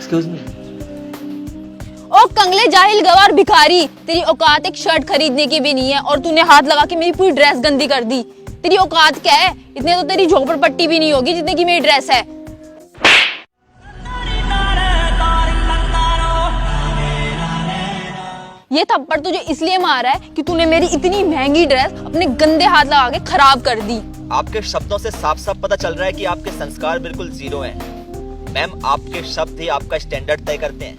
Excuse me. ओ कंगले जाहिल गवार भिखारी, तेरी औकात एक शर्ट खरीदने की भी नहीं है और तूने हाथ लगा के मेरी पूरी ड्रेस गंदी कर दी। तेरी औकात क्या है? इतने तो तेरी झोपड़पट्टी भी नहीं होगी जितने की मेरी ड्रेस है। ये थप्पड़ तुझे इसलिए मारा है कि तूने मेरी इतनी महंगी ड्रेस अपने गंदे हाथ लगा के खराब कर दी। आपके शब्दों से साफ साफ पता चल रहा है कि आपके संस्कार बिल्कुल जीरो हैं। मैम, आपके शब्द ही आपका स्टैंडर्ड तय करते हैं,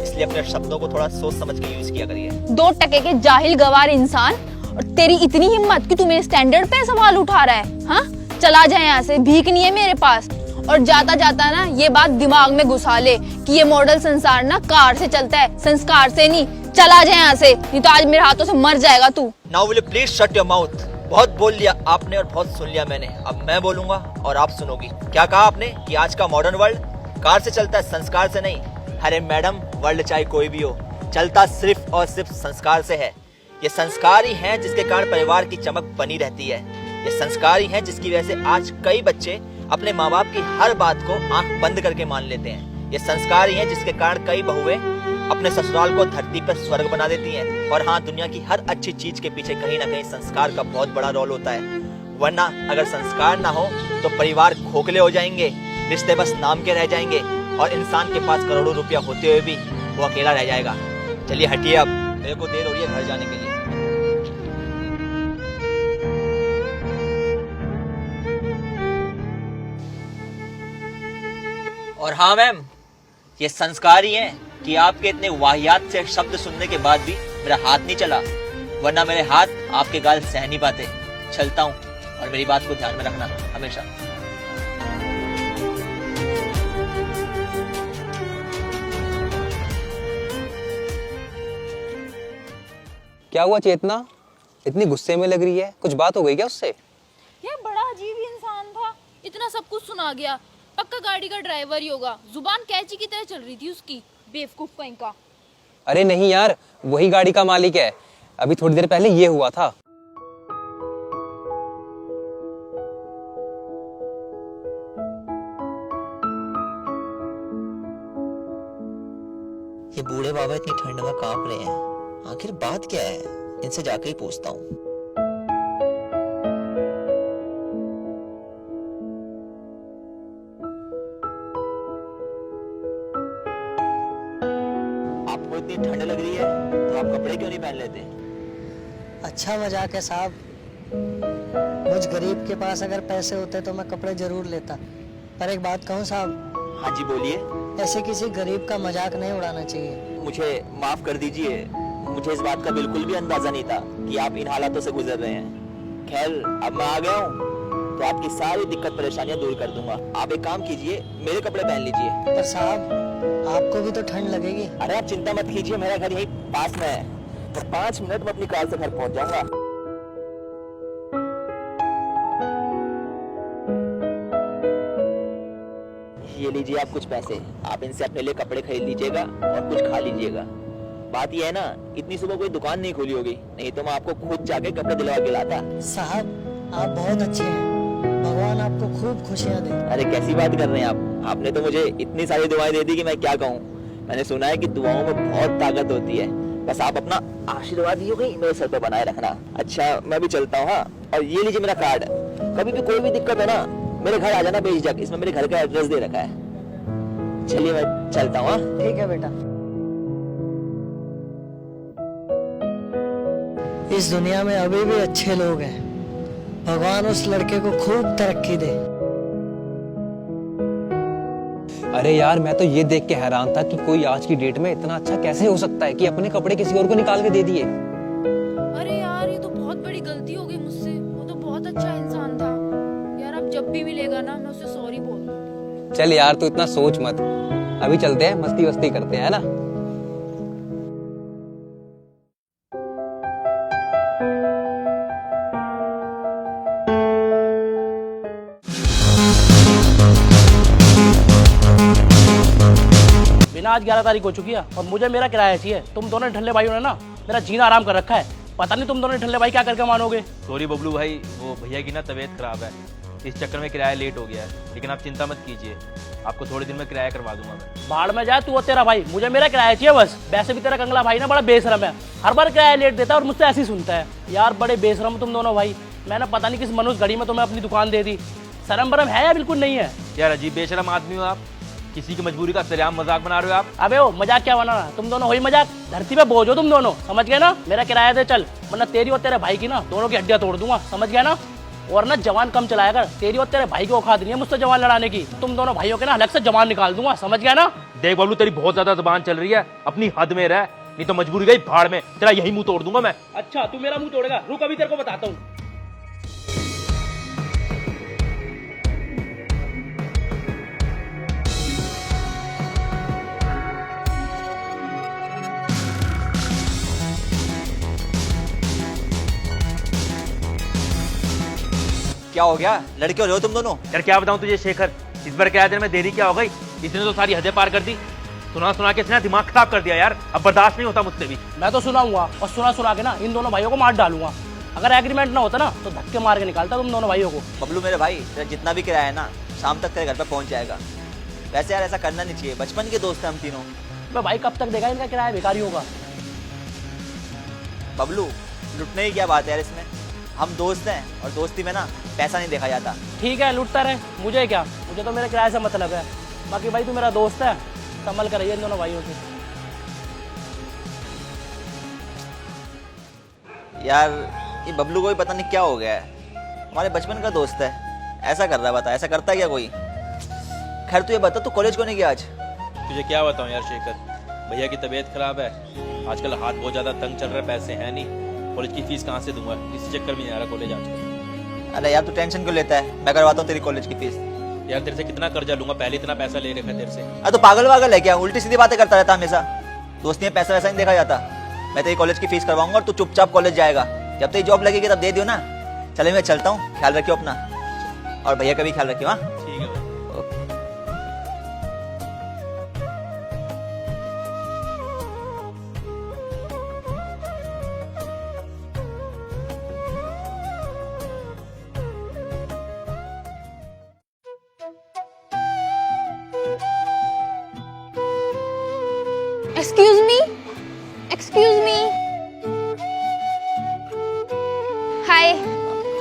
इसलिए अपने शब्दों को थोड़ा सोच समझ के यूज किया करिए। 2 टके के जाहिल गवार इंसान, और तेरी इतनी हिम्मत कि तू मेरे स्टैंडर्ड पे सवाल उठा रहा है। हाँ, चला जाए यहाँ से, भीख नहीं है मेरे पास। और जाता जाता ना ये बात दिमाग में घुसा ले कि ये मॉडल संसार ना कार से चलता है, संस्कार से नहीं। चला जाए यहाँ से, नहीं तो आज मेरे हाथों से मर जाएगा तू। Now will you please shut your mouth. बहुत बोल लिया आपने और बहुत सुन लिया मैंने, अब मैं बोलूंगा और आप सुनोगी। क्या कहा आपने कि आज का मॉडर्न वर्ल्ड कार से चलता है, संस्कार से नहीं? अरे मैडम, वर्ल्ड चाहे कोई भी हो, चलता सिर्फ और सिर्फ संस्कार से है। ये संस्कार ही हैं जिसके कारण परिवार की चमक बनी रहती है। ये संस्कार ही हैं जिसकी वजह से आज कई बच्चे अपने माँ बाप की हर बात को आंख बंद करके मान लेते हैं। ये संस्कार ही हैं जिसके कारण कई बहुएं अपने ससुराल को धरती पर स्वर्ग बना देती हैं। और हाँ, दुनिया की हर अच्छी चीज के पीछे कहीं ना कहीं संस्कार का बहुत बड़ा रोल होता है। वरना अगर संस्कार ना हो तो परिवार खोखले हो जाएंगे, रिश्ते बस नाम के रह जाएंगे और इंसान के पास करोड़ों रुपया होते हुए भी वो अकेला रह जाएगा। चलिए हटिए, अब मेरे को देर हो रही है घर जाने के लिए। और हाँ मैम, ये संस्कार ही है कि आपके इतने वाहियात से शब्द सुनने के बाद भी मेरा हाथ नहीं चला, वरना मेरे हाथ आपके गाल सह नहीं पाते। चलता हूँ, और मेरी बात को ध्यान में रखना हमेशा। क्या हुआ चेतना, इतनी गुस्से में लग रही है? कुछ बात हो गई क्या उससे? ये बड़ा अजीब इंसान था, इतना सब कुछ सुना गया। पक्का गाड़ी का ड्राइवर ही होगा, जुबान कैंची की तरह चल रही थी उसकी, बेवकूफ कहीं का। अरे नहीं यार, वही गाड़ी का मालिक है। अभी थोड़ी देर पहले ये हुआ था। ये बूढ़े बाबा इतनी ठंड में कांप रहे हैं, आखिर बात क्या है? इनसे जाके ही पूछता हूँ। आपको इतनी ठंड लग रही है तो आप कपड़े क्यों नहीं पहन लेते? अच्छा मजाक है साहब। मुझ गरीब के पास अगर पैसे होते तो मैं कपड़े जरूर लेता। पर एक बात कहूँ साहब। हाँ जी बोलिए। ऐसे किसी गरीब का मजाक नहीं उड़ाना चाहिए। मुझे माफ कर दीजिए, मुझे इस बात का बिल्कुल भी अंदाजा नहीं था कि आप इन हालातों से गुजर रहे हैं। खैर, अब मैं आ गया हूँ तो आपकी सारी दिक्कत परेशानियां दूर कर दूंगा। आप एक काम कीजिए, मेरे कपड़े पहन लीजिए। पर साहब, आपको भी तो ठंड लगेगी। अरे आप चिंता मत कीजिए, मेरा घर यहीं पास में है, तो 5 मिनट में अपनी कार से घर पहुंच जाऊंगा। ये लीजिए आप कुछ पैसे, आप इनसे अपने लिए कपड़े खरीद लीजिएगा और कुछ खा लीजिएगा। बात ये है ना, इतनी सुबह कोई दुकान नहीं खुली होगी, नहीं तो मैं आपको खुद जाके कपड़े दिलवा के लाता। साहब, आप बहुत अच्छे हैं, भगवान आपको खूब खुशियाँ दे। अरे कैसी बात कर रहे हैं आप? आपने तो मुझे इतनी सारी दुआएं दे दी कि मैं क्या कहूँ। मैंने सुना है कि दुआओं में बहुत ताकत होती है, बस आप अपना आशीर्वाद ही मेरे सर पे बनाए रखना। अच्छा, मैं भी चलता हूँ। हाँ, और ये लीजिए मेरा कार्ड, कभी भी कोई भी दिक्कत है ना, मेरे घर आ जाना बेझिझक, इसमें मेरे घर का एड्रेस दे रखा है। चलिए मैं चलता हूँ। ठीक है बेटा। इस दुनिया में अभी भी अच्छे लोग हैं, भगवान उस लड़के को खूब तरक्की दे। अरे यार, मैं तो ये देख के हैरान था कि कोई आज की डेट में इतना अच्छा कैसे हो सकता है कि अपने कपड़े किसी और को निकाल के दे दिए। अरे यार, ये तो बहुत बड़ी गलती हो गई मुझसे। वो तो बहुत अच्छा इंसान था यार। अब जब भी मिलेगा ना, मैं उसे सॉरी बोल दूंगी। चल यार, तू इतना सोच मत, अभी चलते हैं, मस्ती वस्ती करते हैं, है ना? आज 11 तारीख हो चुकी है और मुझे मेरा किराया चाहिए। तुम दोनों ठल्ले भाइयों ने ना मेरा जीना आराम कर रखा है। पता नहीं तुम दोनों ठल्ले भाई क्या करके मानोगे। सॉरी बबलू भाई, वो भैया की ना तबीयत खराब है, इस चक्कर में किराया लेट हो गया है, लेकिन आप चिंता मत कीजिए, आपको थोड़े दिन में किराया करवा दूंगा मैं। भाड़ में जा तू और तेरा भाई, मुझे मेरा किराया चाहिए बस। वैसे भी तेरा कंगला भाई ना बड़ा बेशरम है, हर बार किराया लेट देता है और मुझसे ऐसे ही सुनता है। यार बड़े बेशरम तुम दोनों भाई। मैंने पता नहीं किस मनुष्य घड़ी में तुम्हें अपनी दुकान दे दी। शर्म बरम है या बिल्कुल नहीं है? यार अजीब बेशरम आदमी हो आप, किसी की मजबूरी का सरेआम मजाक बना रहे हो आप। अबे ओ मजाक क्या बनाना, तुम दोनों वही मजाक, धरती पे बोझ हो तुम दोनों, समझ गए ना? मेरा किराया दे चल, वरना तेरी और तेरे भाई की ना दोनों की हड्डियां तोड़ दूंगा, समझ गया ना? और ना जवान कम चलाया कर, तेरी और तेरे भाई की औकात नहीं है मुझसे जवान लड़ाने की। तुम दोनों भाइयों के ना अलग से जवान निकाल दूंगा, समझ गया ना? देख बबलू, तेरी बहुत ज्यादा जुबान चल रही है, अपनी हद में रह, नहीं तो मजबूरी गई भाड़ में, तेरा यही मुंह तोड़ दूंगा मैं। अच्छा तू मेरा मुंह तोड़ेगा, रुक अभी तेरे को बताता हूँ। क्या हो गया, लड़के हो रहे हो तुम दोनों? यार क्या बताऊं तुझे शेखर, इस बार किराया देने में देरी क्या हो गई, इसने तो सारी हदें पार कर दी। सुना सुना के इसने दिमाग खराब कर दिया यार, अब बर्दाश्त नहीं होता मुझसे भी। मैं तो सुनाऊंगा और सुना सुना के ना इन दोनों भाइयों को मार डालूंगा। अगर एग्रीमेंट ना होता ना तो धक्के मार के निकालता तुम दोनों भाइयों को। बबलू मेरे भाई, तेरा जितना भी किराया है ना शाम तक तेरे घर पे पहुंच जाएगा। वैसे यार ऐसा करना नहीं चाहिए, बचपन के दोस्त हैं हम तीनों। मैं भाई कब तक देगा इनका किराया, बेकारी होगा। बबलू लुटने की क्या बात है यार इसमें, हम दोस्त हैं और दोस्ती में ना पैसा नहीं देखा जाता। ठीक है लूटता रहे, मुझे क्या, मुझे तो मेरे किराए से मतलब है। बाकी भाई तू मेरा दोस्त है, संभल कर रहिए इन दोनों भाइयों से। यार ये बबलू को भी पता नहीं क्या हो गया है, हमारे बचपन का दोस्त है, ऐसा कर रहा है। बता ऐसा करता है क्या कोई? खैर तू ये बता, तू कॉलेज क्यों नहीं गया आज? तुझे क्या बताऊं यार शेखर, भैया की तबीयत खराब है, आजकल हाथ बहुत ज्यादा तंग चल रहा है, पैसे हैं नहीं, कॉलेज की फीस कहाँ से दूंगा, इसी चक्कर में नहीं आ रहा कॉलेज आजकल। अरे यार तू टेंशन क्यों लेता है, मैं करवाता हूँ तेरी कॉलेज की फीस। यार तेरे से कितना कर्जा लूंगा, पहले इतना पैसा ले रखा है तेरे से। अरे तो पागल वागल है क्या, उल्टी सीधी बातें करता रहता हमेशा। दोस्ती में पैसा वैसा नहीं देखा जाता। मैं तेरी कॉलेज की फीस करवाऊंगा और तू चुपचाप कॉलेज जाएगा, जब तेरी जॉब लगेगी तब दे दियो ना। चले मैं चलता हूँ, ख्याल रखियो अपना, और भैया का भी ख्याल रखियो। हाँ ठीक है भाई। Excuse me, excuse me. Hi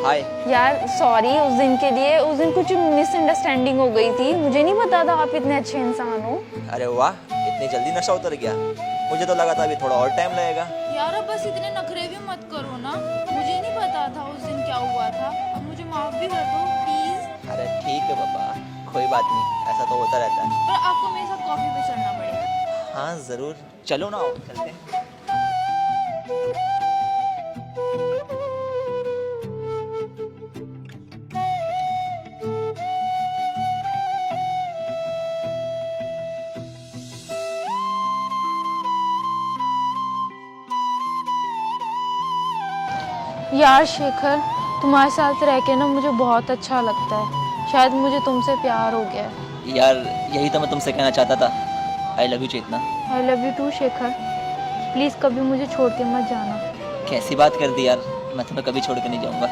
hi. यार सॉरी उस दिन के लिए, उस दिन कुछ मिसअंडरस्टैंडिंग हो गई थी, मुझे नहीं पता था आप इतने अच्छे इंसान हो। अरे वाह, इतनी जल्दी नशा उतर गया, मुझे तो लगा था अभी थोड़ा और टाइम लगेगा। यार अब बस इतने नखरे भी मत करो ना, मुझे नहीं पता था उस दिन क्या हुआ था, अब मुझे माफ भी कर दो प्लीज। अरे ठीक है बाबा, कोई बात नहीं, ऐसा तो होता रहता है। पर आपको मेरे साथ कॉफी पे चलना पड़ेगा। हाँ जरूर, चलो ना चलते हैं। यार शेखर, तुम्हारे साथ रह के ना मुझे बहुत अच्छा लगता है, शायद मुझे तुमसे प्यार हो गया है। यार यही तो मैं तुमसे कहना चाहता था, I love you Chetna. I love you too Shekhar, please कभी मुझे छोड़ के मत जाना। कैसी बात कर दी यार, मैं तुम्हें कभी छोड़ के नहीं जाऊंगा।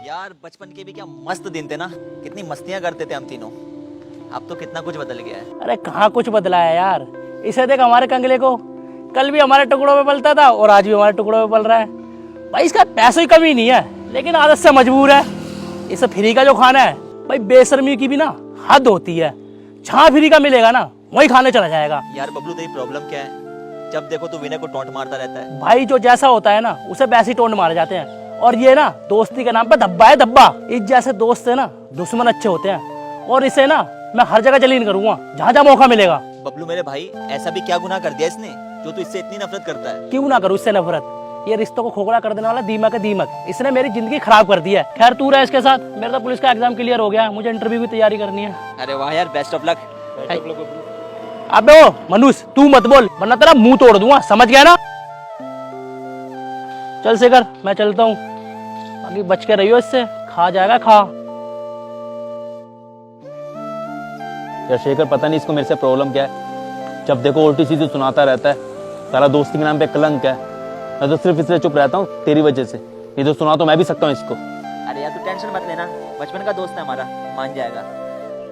यार बचपन के भी क्या मस्त दिन थे ना, कितनी मस्तियां करते थे हम तीनों। अब तो कितना कुछ बदल गया है। अरे कहाँ कुछ बदला है यार, इसे देख हमारे कंगले को, कल भी हमारे टुकड़ों में पलता था और आज भी हमारे टुकड़ों में पल रहा है। भाई इसका पैसों की कमी नहीं है, लेकिन आदत से मजबूर है। इसे फ्री का जो खाना है भाई, बेशर्मी की भी ना हद होती है, जहाँ फ्री का मिलेगा ना वही खाने चला जाएगा। यार बबलू तेरी प्रॉब्लम क्या है, जब देखो तू विनय को टोंट मारता रहता है। भाई जो जैसा होता है ना उसे वैसे ही टोंट मारे जाते हैं, और ये ना दोस्ती के नाम पे धब्बा है धब्बा। इस जैसे दोस्त से ना दुश्मन अच्छे होते हैं, और इसे ना मैं हर जगह जलीन करूंगा जहाँ जहाँ मौका मिलेगा। बबलू मेरे भाई, ऐसा भी क्या गुनाह कर दिया इसने जो तू इससे इतनी नफरत करता है? क्यों ना करूँ इससे नफरत, ये रिश्तों को खोखला कर देने वाला दीमक है दीमक, इसने मेरी जिंदगी खराब कर दी है। खैर तू रहा इसके साथ, मेरा तो पुलिस का एग्जाम क्लियर हो गया, मुझे इंटरव्यू की तैयारी करनी है। अरे वाह यार, बेस्ट ऑफ लक। अबे ओ मनुष्य तू मत बोल, वरना तेरा मुंह तोड़ दूंगा, समझ गया ना? चल शेखर मैं चलता हूँ, बाकी बच के रहियो इससे, खा जाएगा खा। यार शेखर पता नहीं इसको मेरे से प्रॉब्लम क्या है, जब देखो उल्टी सीधी सुनाता रहता है, सारा दोस्ती के नाम पे कलंक है। मैं तो सिर्फ इसलिए चुप रहता हूँ तेरी वजह से, ये तो सुना तो मैं भी सकता हूँ इसको। अरे यार तू टेंशन मत लेना, बचपन का दोस्त है हमारा, मान जाएगा।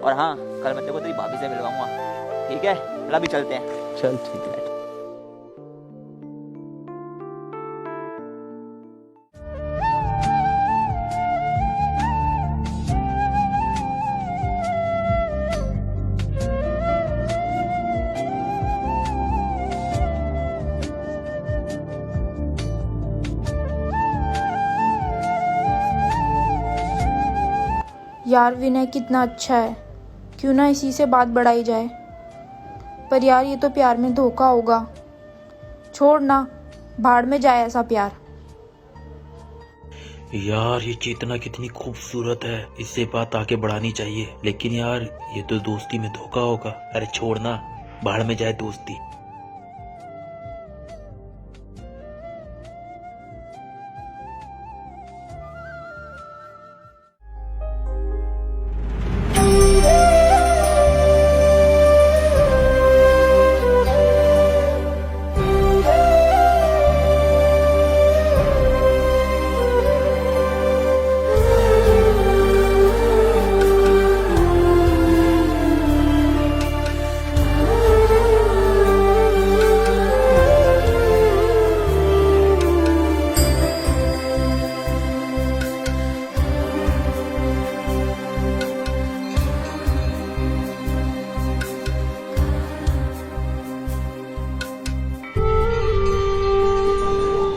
और हाँ, कल मैं तेरे को तेरी भाभी से मिलवाऊंगा, ठीक है? चल अभी चलते हैं। चल ठीक है। यार विनय कितना अच्छा है, क्यों ना इसी से बात बढ़ाई जाए। पर यार ये तो प्यार में धोखा होगा। छोड़ ना, भाड़ में जाए ऐसा प्यार। यार ये चेतना कितनी खूबसूरत है, इससे बात आगे बढ़ानी चाहिए, लेकिन यार ये तो दोस्ती में धोखा होगा। अरे छोड़ना, भाड़ में जाए दोस्ती।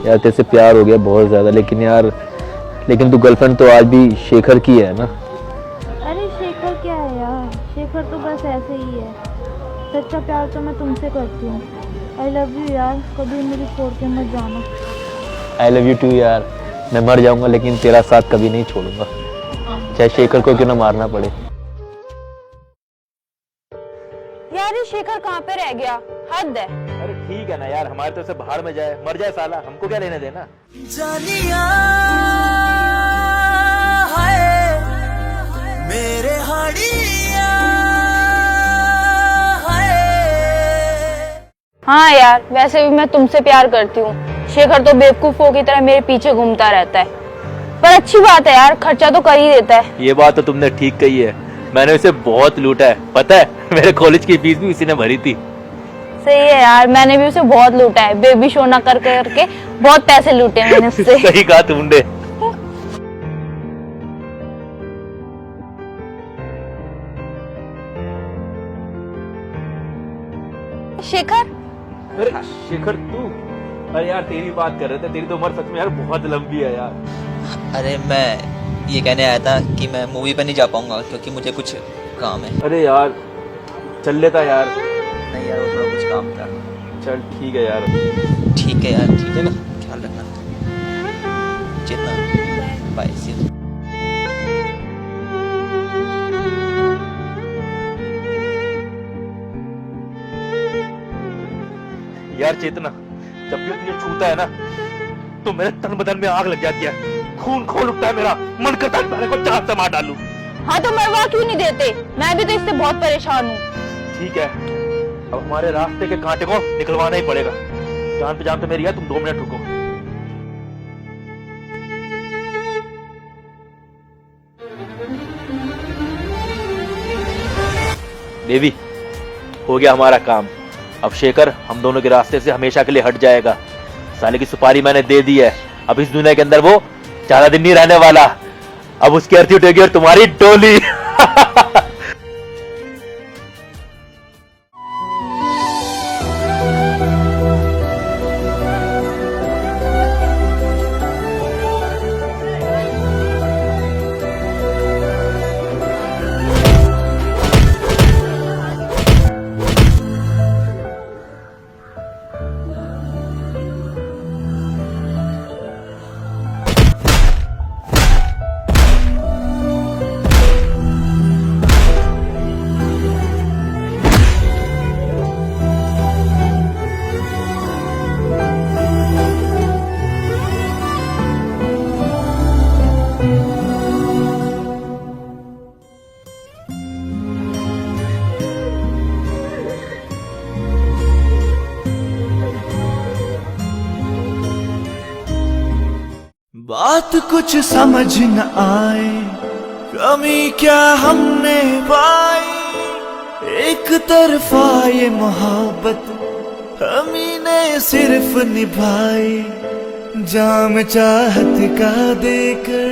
यार तेरे से प्यार हो गया बहुत ज्यादा, लेकिन तू गर्लफ्रेंड तो आज भी शेखर की है ना। अरे शेखर क्या है यार, शेखर तो बस ऐसे ही है। सच्चा प्यार तो मैं तुमसे करती हूँ। आई लव यू यार, कभी मुझे छोड़ के मत जाना। आई लव यू टू यार, मैं मर जाऊंगा लेकिन तेरा साथ कभी नहीं छोड़ूंगा, चाहे शेखर को क्यों ना मारना पड़े। यार ये शेखर कहाँ पे रह गया, हद है। अरे ठीक है ना यार, हमारे तो से भाड़ में जाए, मर जाए साला, हमको क्या लेने देना। जानिया हाय मेरे हाड़िया हाय। हाँ यार, वैसे भी मैं तुमसे प्यार करती हूँ। शेखर तो बेवकूफों की तरह मेरे पीछे घूमता रहता है, पर अच्छी बात है यार, खर्चा तो कर ही देता है। ये बात तो तुमने ठीक कही है, मैंने उसे बहुत लूटा है, पता है मेरे कॉलेज की फीस भी उसी ने भरी थी। सही है यार, मैंने भी उसे बहुत लूटा है, बेबी शो ना कर करके बहुत पैसे लूटे मैंने उससे। सही कहा तुमने। शेखर, अरे शेखर तू? अरे यार तेरी बात कर रहे थे, तेरी तो उम्र सच में यार बहुत लंबी है यार। अरे मैं ये कहने आया था कि मैं मूवी पे नहीं जा पाऊंगा क्योंकि मुझे कुछ काम है। अरे यार चल लेता यार। नहीं यार, वो थोड़ा कुछ काम था। चल ठीक है यार। ठीक है यार, ठीक है ना, ख्याल रखना। चेतना बाय, सी यू। यार चेतना, जब भी तुझे छूता है ना तो मेरे तन बदन में आग लग जाती है, खून खोल उठता है मेरा, मन करता है मेरे को चाक से मार डालूं। हाँ तो मरवा क्यों नहीं देते, मैं भी तो इससे बहुत परेशान हूँ। ठीक है, अब हमारे रास्ते के कांटे को निकलवाना ही पड़ेगा। जान पे जान तो मेरी है, तुम 2 मिनट रुको। देवी, हो गया हमारा काम। अब शेखर हम दोनों के रास्ते से हमेशा के लिए हट जाएगा। साले की सुपारी मैंने दे दी है, अब इस दुनिया के अंदर वो ज्यादा दिन नहीं रहने वाला। अब उसकी अर्थी उठेगी और तुम्हारी डोली। बात कुछ समझ न आए, कमी क्या हमने पाई। एक तरफा ये मोहब्बत हमी ने सिर्फ निभाई। जाम चाहत का देकर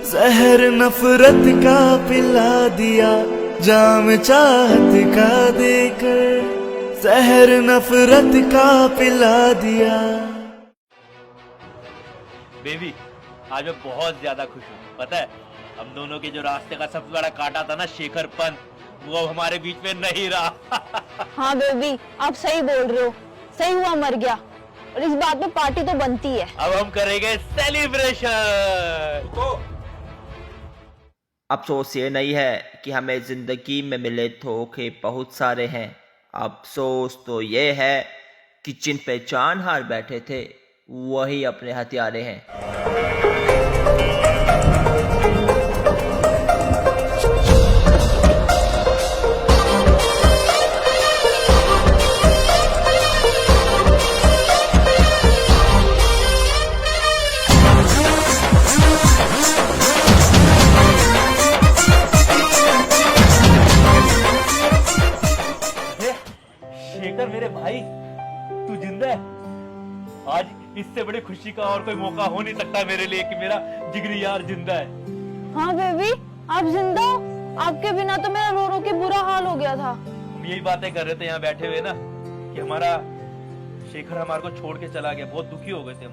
जहर नफरत का पिला दिया। जाम चाहत का देकर जहर नफरत का पिला दिया। बेबी आज मैं बहुत ज्यादा खुश हूँ। पता है हम दोनों के जो रास्ते का सबसे बड़ा कांटा था ना शेखर पंत, वो अब हमारे बीच में नहीं रहा। हाँ बेबी आप सही बोल रहे हो, सही हुआ मर गया। और इस बात में पार्टी तो बनती है। अब हम करेंगे सेलिब्रेशन। अफसोस ये नहीं है कि हमें जिंदगी में मिले धोखे बहुत सारे हैं। अफसोस तो ये है कि जिन पे जान हार बैठे थे वही अपने हथियारे हैं। शेखर मेरे भाई तू जिंदा है। आज इससे बड़ी खुशी का और कोई मौका हो नहीं सकता मेरे लिए कि मेरा जिगरी यार जिंदा है। हाँ बेबी आप जिंदा हो। आपके बिना तो मेरा रो रो के बुरा हाल हो गया था। हम यही बातें कर रहे थे यहाँ बैठे हुए ना कि हमारा शेखर हमारे को छोड़ के चला गया। बहुत दुखी हो गए थे हम।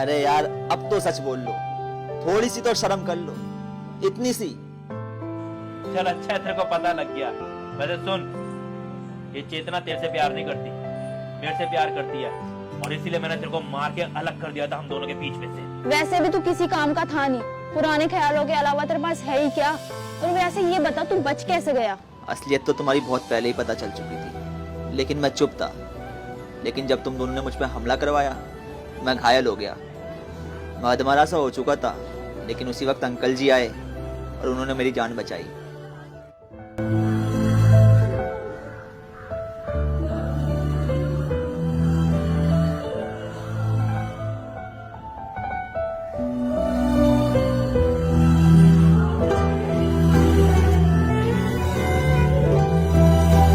अरे यार अब तो सच बोल लो, थोड़ी सी तो शर्म कर लो, इतनी सी। चल अच्छा है तेरे को पता लग गया। वैसे सुन, ये चेतना तेरे से प्यार नहीं करती, मेरे से प्यार करती है और इसीलिए मैंने तेरे को मार के अलग कर दिया था हम दोनों के बीच में से। वैसे भी तू किसी काम का था नहीं, पुराने ख्यालों के अलावा तेरे पास है ही क्या। और वैसे ये बता तू बच कैसे गया। असलियत तो तुम्हारी बहुत पहले ही पता चल चुकी थी, लेकिन मैं चुप था। लेकिन जब तुम दोनों ने मुझ पर हमला करवाया मैं घायल हो गया, मदमरा सा हो चुका था। लेकिन उसी वक्त अंकल जी आए और उन्होंने मेरी जान बचाई।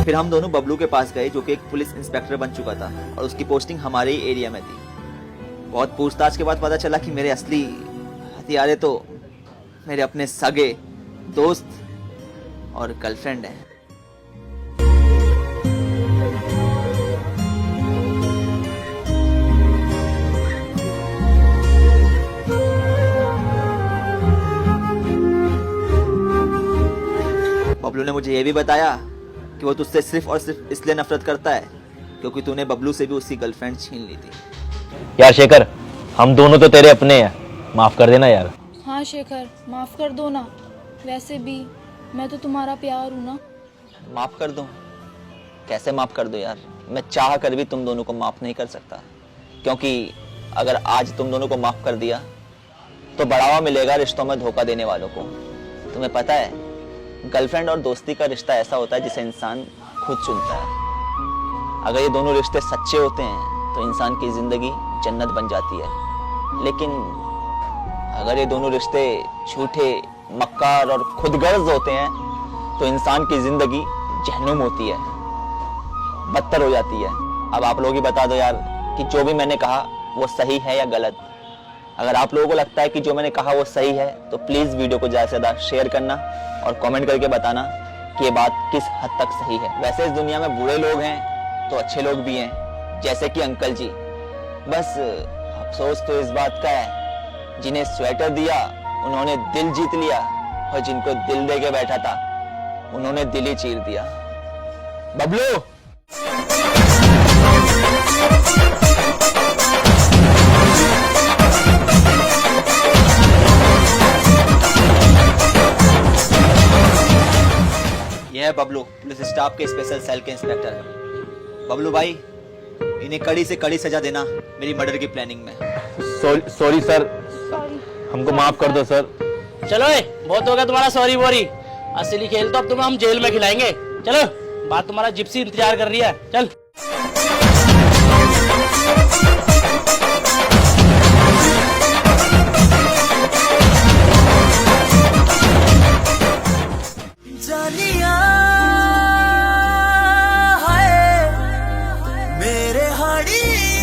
फिर हम दोनों बबलू के पास गए जो कि एक पुलिस इंस्पेक्टर बन चुका था और उसकी पोस्टिंग हमारे ही एरिया में थी। बहुत पूछताछ के बाद पता चला कि मेरे असली हथियारे तो मेरे अपने सगे दोस्त और गर्लफ्रेंड हैं। बबलू ने मुझे यह भी बताया कि वो तुझसे सिर्फ और सिर्फ इसलिए नफरत करता है क्योंकि तूने बबलू से भी उसकी गर्लफ्रेंड छीन ली थी। यार शेखर हम दोनों तो तेरे अपने हैं, माफ कर देना यार। हाँ शेखर माफ़ कर दो ना, वैसे भी मैं तो तुम्हारा प्यार हूँ ना। माफ कर दूं? कैसे माफ कर दूं यार, मैं चाह कर भी तुम दोनों को माफ नहीं कर सकता। क्योंकि अगर आज तुम दोनों को माफ कर दिया तो बढ़ावा मिलेगा रिश्तों में धोखा देने वालों को। तुम्हें पता है गर्लफ्रेंड और दोस्ती का रिश्ता ऐसा होता है जिसे इंसान खुद चुनता है। अगर ये दोनों रिश्ते सच्चे होते हैं तो इंसान की जिंदगी जन्नत बन जाती है। लेकिन अगर ये दोनों रिश्ते झूठे, मक्कार और खुदगर्ज होते हैं तो इंसान की जिंदगी जहन्नुम होती है, बदतर हो जाती है। अब आप लोग ही बता दो यार कि जो भी मैंने कहा वो सही है या गलत। अगर आप लोगों को लगता है कि जो मैंने कहा वो सही है तो प्लीज वीडियो को ज्यादा से ज्यादा शेयर करना और कमेंट करके बताना कि ये बात किस हद तक सही है। वैसे इस दुनिया में बुरे लोग हैं तो अच्छे लोग भी हैं, जैसे कि अंकल जी। बस अफसोस तो इस बात का है जिन्हें स्वेटर दिया उन्होंने दिल जीत लिया और जिनको दिल दे के बैठा था उन्होंने दिल ही चीर दिया। बबलू यह है बबलू, पुलिस स्टाफ के स्पेशल सेल के इंस्पेक्टर। बबलू भाई इन्हें कड़ी से कड़ी सजा देना मेरी मर्डर की प्लानिंग में। सॉरी सर, हमको माफ कर दो सर। चलो बहुत हो गया तुम्हारा सॉरी वॉरी। असली खेल तो अब तुम्हें हम जेल में खिलाएंगे। चलो बात तुम्हारा जिप्सी इंतजार कर रही है, चल। गाड़ी